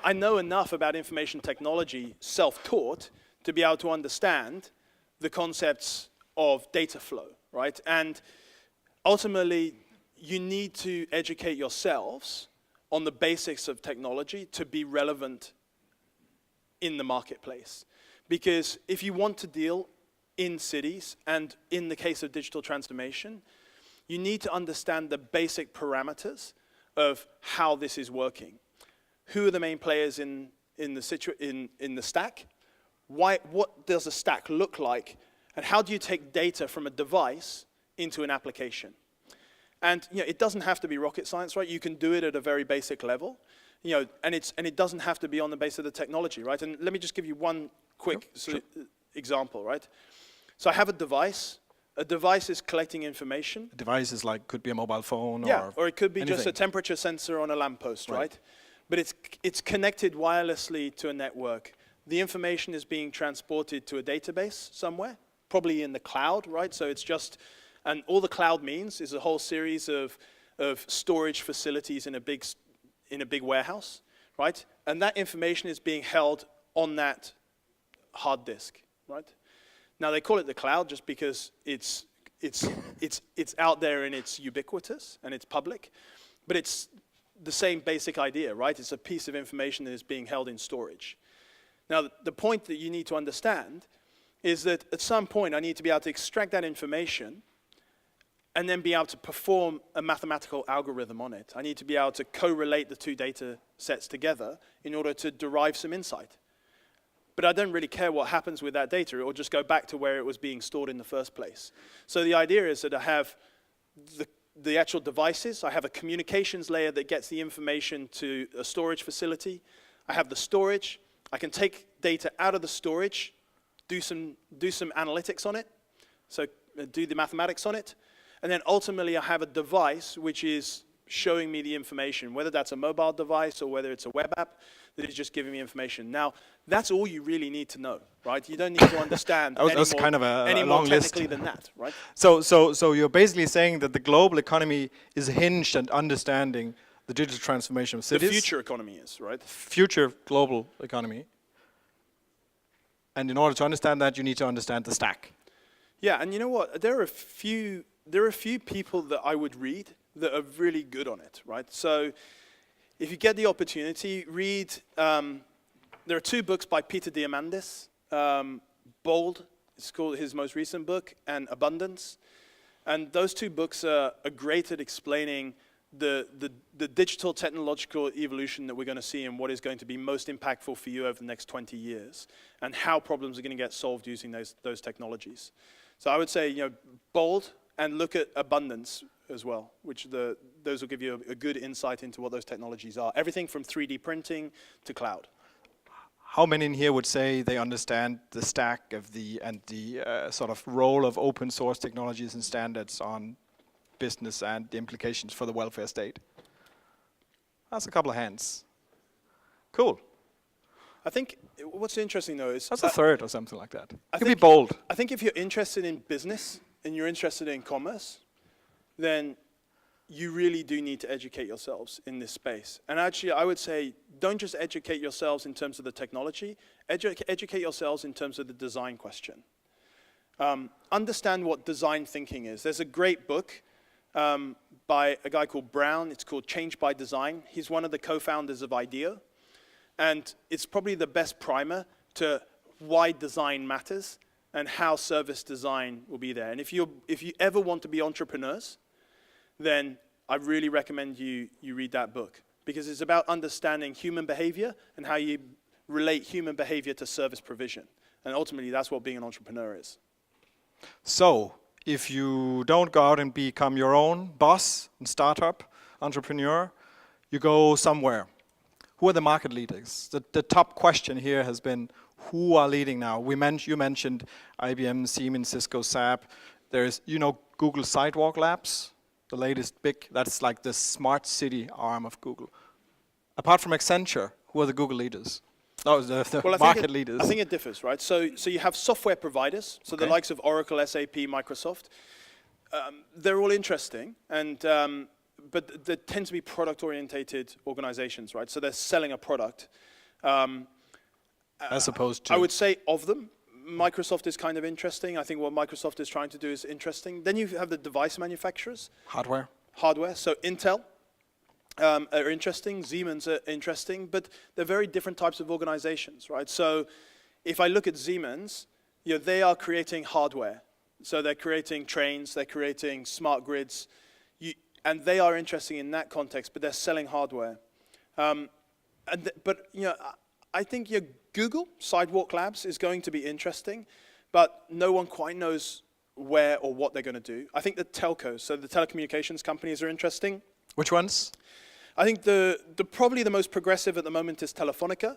I know enough about information technology, self-taught, to be able to understand the concepts of data flow, right? And ultimately, you need to educate yourselves on the basics of technology to be relevant in the marketplace. Because if you want to deal in cities, and in the case of digital transformation, you need to understand the basic parameters of how this is working. Who are the main players in the stack? What does a stack look like? And how do you take data from a device into an application? And it doesn't have to be rocket science, right? You can do it at a very basic level, and it doesn't have to be on the base of the technology, right? And let me just give you one quick example, right? So I have a device. A device is collecting information. A device is could be a mobile phone or it could be anything. just a temperature sensor on a lamppost, right? But it's connected wirelessly to a network. The information is being transported to a database somewhere, probably in the cloud, right? So it's just, and all the cloud means is a whole series of storage facilities in a big warehouse, right? And that information is being held on that hard disk, right? Now they call it the cloud just because it's out there and it's ubiquitous and it's public, but it's the same basic idea, right? It's a piece of information that is being held in storage. Now the point that you need to understand is that at some point I need to be able to extract that information and then be able to perform a mathematical algorithm on it. I need to be able to correlate the two data sets together in order to derive some insight. But I don't really care what happens with that data. It will just go back to where it was being stored in the first place. So the idea is that I have the actual devices. I have a communications layer that gets the information to a storage facility. I have the storage. I can take data out of the storage, do some analytics on it, so do the mathematics on it. And then ultimately I have a device which is showing me the information, whether that's a mobile device or whether it's a web app that is just giving me information. Now, that's all you really need to know, right? You don't need to understand any more technically than that, right? So you're basically saying that the global economy is hinged on understanding the digital transformation of cities. The future economy is, right? Future global economy. And in order to understand that, you need to understand the stack. Yeah, and you know what? There are a few people that I would read that are really good on it, right? So if you get the opportunity, read, there are two books by Peter Diamandis, Bold, it's called his most recent book, and Abundance. And those two books are great at explaining the digital technological evolution that we're going to see and what is going to be most impactful for you over the next 20 years and how problems are going to get solved using those technologies. So I would say, Bold, and look at Abundance as well, which those will give you a good insight into what those technologies are. Everything from 3D printing to cloud. How many in here would say they understand the stack of and the sort of role of open source technologies and standards on business and the implications for the welfare state? That's a couple of hands. Cool. I think what's interesting though is... That's a third or something like that. You can be bold. I think if you're interested in business and you're interested in commerce, then you really do need to educate yourselves in this space. And actually, I would say, don't just educate yourselves in terms of the technology, educate yourselves in terms of the design question. Understand what design thinking is. There's a great book by a guy called Brown. It's called Change by Design. He's one of the co-founders of IDEA. And it's probably the best primer to why design matters and how service design will be there. And if you ever want to be entrepreneurs, then I really recommend you read that book, because it's about understanding human behavior and how you relate human behavior to service provision. And ultimately, that's what being an entrepreneur is. So, if you don't go out and become your own boss and startup entrepreneur, you go somewhere. Who are the market leaders? The top question here has been, who are leading now? You mentioned IBM, Siemens, Cisco, SAP. There's, Google Sidewalk Labs, the latest big, that's like the smart city arm of Google. Apart from Accenture, who are the Google leaders? No, the market leaders. I think it differs, right? So you have software providers, so the likes of Oracle, SAP, Microsoft. They're all interesting, and but they tend to be product-orientated organizations, right? So they're selling a product. As opposed to? I would say of them, Microsoft is kind of interesting. I think what Microsoft is trying to do is interesting. Then you have the device manufacturers. Hardware. So Intel, are interesting. Siemens are interesting, but they're very different types of organizations, right? So if I look at Siemens, they are creating hardware. So they're creating trains, they're creating smart grids, and they are interesting in that context, but they're selling hardware. I think Google, Sidewalk Labs, is going to be interesting, but no one quite knows where or what they're going to do. I think the telcos, so the telecommunications companies, are interesting. Which ones? I think probably the most progressive at the moment is Telefonica.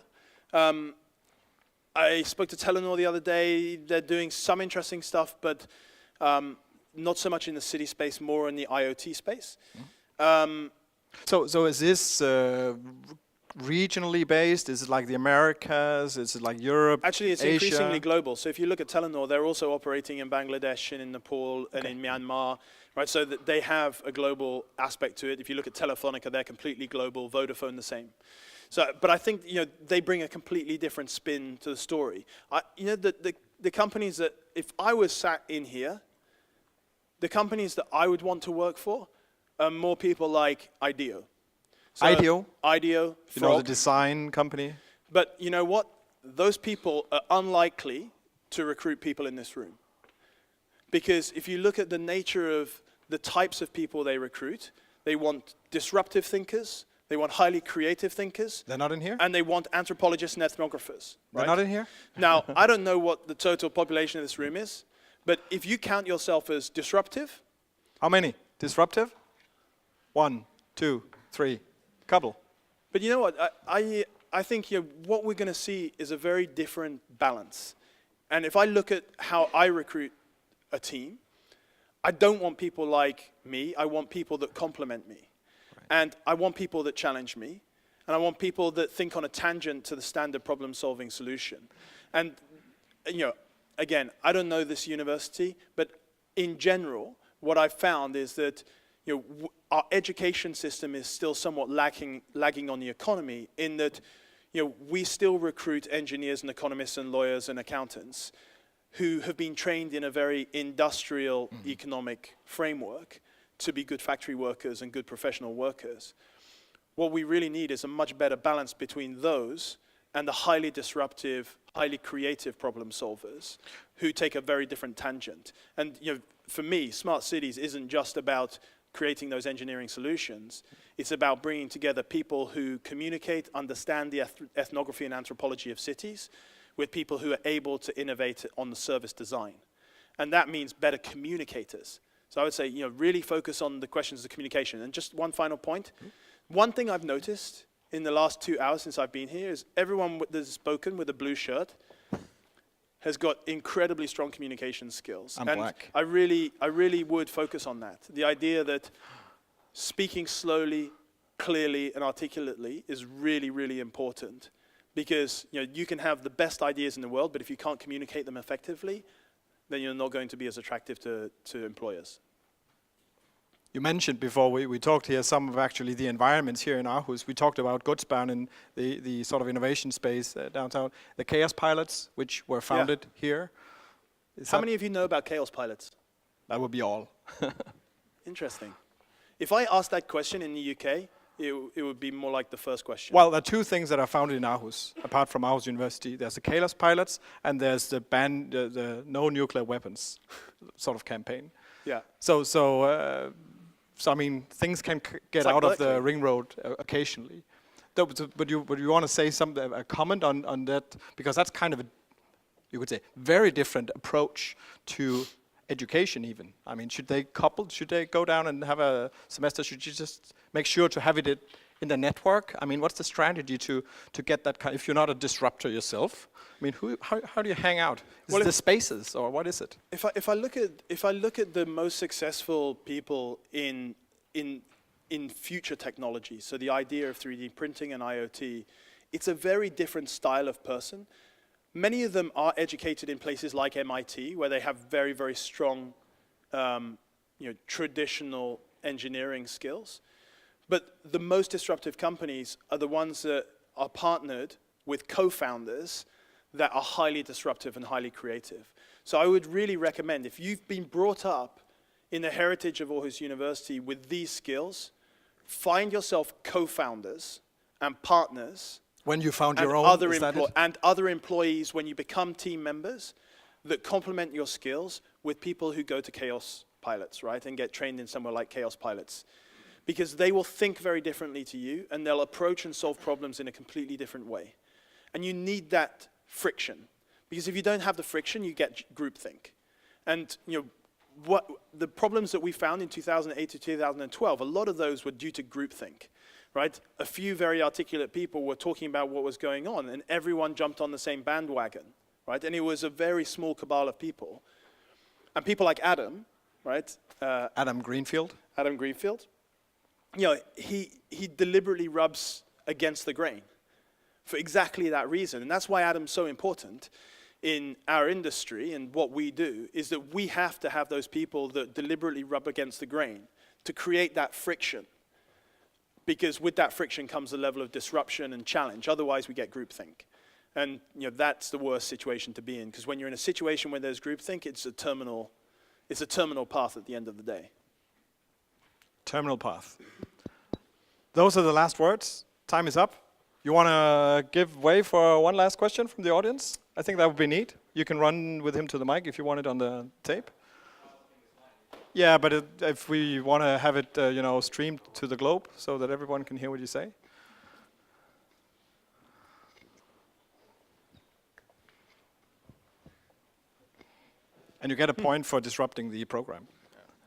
I spoke to Telenor the other day. They're doing some interesting stuff, but not so much in the city space, more in the IoT space. So is this regionally based? Is it like the Americas? Is it like Europe? Actually, it's Asia? increasingly global. So if you look at Telenor, they're also operating in Bangladesh and in Nepal and in Myanmar, right? So that they have a global aspect to it. If you look at Telefonica, they're completely global. Vodafone, the same. So, but I think they bring a completely different spin to the story. The companies that, if I was sat in here, the companies that I would want to work for are more people like IDEO. So IDEO? IDEO, The Frog. design company? But you know what? Those people are unlikely to recruit people in this room. Because if you look at the nature of the types of people they recruit, they want disruptive thinkers, they want highly creative thinkers. They're not in here? And they want anthropologists and ethnographers. They're Right? not in here? Now, I don't know what the total population of this room is, but if you count yourself as disruptive, How many? Disruptive? 1, 2, 3. Couple. but you know what? I think what we're going to see is a very different balance. And if I look at how I recruit a team, I don't want people like me. I want people that complement me. Right. And I want people that challenge me. And I want people that think on a tangent to the standard problem-solving solution. And, again, I don't know this university, but in general, what I've found is that our education system is still somewhat lagging on the economy in that we still recruit engineers and economists and lawyers and accountants who have been trained in a very industrial economic framework to be good factory workers and good professional workers. What we really need is a much better balance between those and the highly disruptive, highly creative problem solvers who take a very different tangent. And for me, smart cities isn't just about creating those engineering solutions. It's about bringing together people who communicate, understand the ethnography and anthropology of cities, with people who are able to innovate on the service design. And that means better communicators. So I would say, really focus on the questions of communication. And just one final point. One thing I've noticed in the last 2 hours since I've been here is everyone that has spoken with a blue shirt has got incredibly strong communication skills. I'm black. I really would focus on that. The idea that speaking slowly, clearly, and articulately is really, really important. Because you can have the best ideas in the world, but if you can't communicate them effectively, then you're not going to be as attractive to employers. You mentioned before, we talked here some of actually the environments here in Aarhus. We talked about Godsbahn and the sort of innovation space downtown. The Chaos Pilots, which were founded here. How many of you know about Chaos Pilots? That would be all. Interesting. If I asked that question in the UK, it would be more like the first question. Well, there are two things that are founded in Aarhus, apart from Aarhus University. There's the Chaos Pilots, and there's the the No Nuclear Weapons sort of campaign. Yeah. So I mean, things can get like out of the Berkeley. ring road occasionally. But you want to say a comment on that? Because that's kind of you could say, very different approach to education even. I mean, should they couple? Should they go down and have a semester? Should you just make sure to have it in the network? I mean, what's the strategy to get that kind, if you're not a disruptor yourself? I mean, how do you hang out? Is it the spaces, or what is it? If I look at the most successful people in future technology, so the idea of 3D printing and IoT, it's a very different style of person. Many of them are educated in places like MIT, where they have very, very strong, traditional engineering skills. But the most disruptive companies are the ones that are partnered with co-founders that are highly disruptive and highly creative. So I would really recommend, if you've been brought up in the heritage of Aarhus University with these skills, find yourself co-founders and partners When you found and your own, other, is that it? and other employees when you become team members that complement your skills with people who go to Chaos Pilots, right, and get trained in somewhere like Chaos Pilots. Because they will think very differently to you, and they'll approach and solve problems in a completely different way. And you need that friction. Because if you don't have the friction, you get groupthink. And what the problems that we found in 2008 to 2012, a lot of those were due to groupthink, right? A few very articulate people were talking about what was going on, and everyone jumped on the same bandwagon, right? And it was a very small cabal of people. And people like Adam, right? Adam Greenfield. Adam Greenfield, he deliberately rubs against the grain for exactly that reason. And that's why Adam's so important in our industry and what we do, is that we have to have those people that deliberately rub against the grain to create that friction. Because with that friction comes a level of disruption and challenge. Otherwise, we get groupthink. And that's the worst situation to be in, because when you're in a situation where there's groupthink, it's a terminal path at the end of the day. Terminal path. Those are the last words. Time is up. You want to give way for one last question from the audience? I think that would be neat. You can run with him to the mic if you want it on the tape. Yeah, but if we want to have it, streamed to the globe so that everyone can hear what you say. And you get a point for disrupting the program.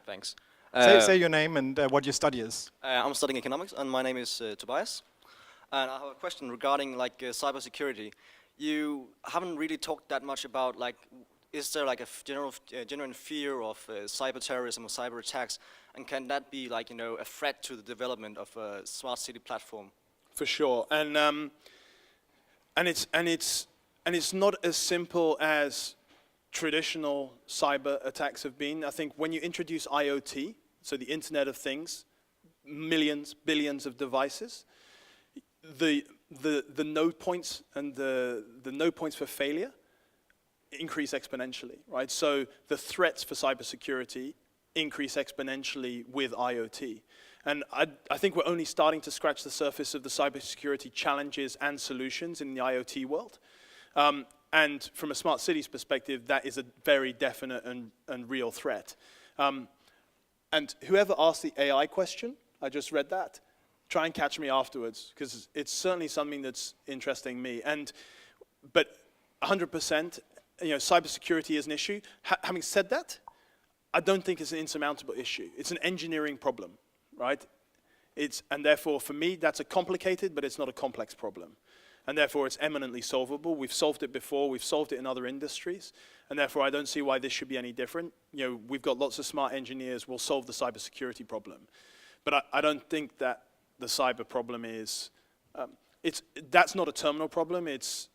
Thanks. Say your name and what your study is. I'm studying economics, and my name is Tobias. And I have a question regarding cybersecurity. You haven't really talked that much about is there a genuine fear of cyber terrorism or cyber attacks, and can that be a threat to the development of a smart city platform? For sure, and it's not as simple as traditional cyber attacks have been. I think when you introduce IoT, so the Internet of Things, millions, billions of devices, the node points and the node points for failure increase exponentially, right? So the threats for cybersecurity increase exponentially with IoT. And I think we're only starting to scratch the surface of the cybersecurity challenges and solutions in the IoT world. And from a smart cities perspective, that is a very definite and real threat. And whoever asked the AI question, I just read that, try and catch me afterwards, because it's certainly something that's interesting me. But 100%, cybersecurity is an issue. Having said that, I don't think it's an insurmountable issue. It's an engineering problem, right? And therefore, for me, that's a complicated, but it's not a complex problem. And therefore, it's eminently solvable. We've solved it before. We've solved it in other industries. And therefore, I don't see why this should be any different. We've got lots of smart engineers. We'll solve the cybersecurity problem. But I don't think that the cyber problem is, that's not a terminal problem. It's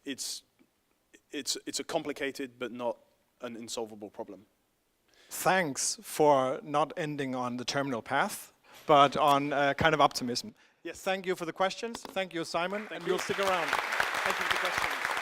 a complicated, but not an insolvable problem. Thanks for not ending on the terminal path, but on kind of optimism. Yes, thank you for the questions. Thank you, Simon, and you'll stick around. Thank you for the questions.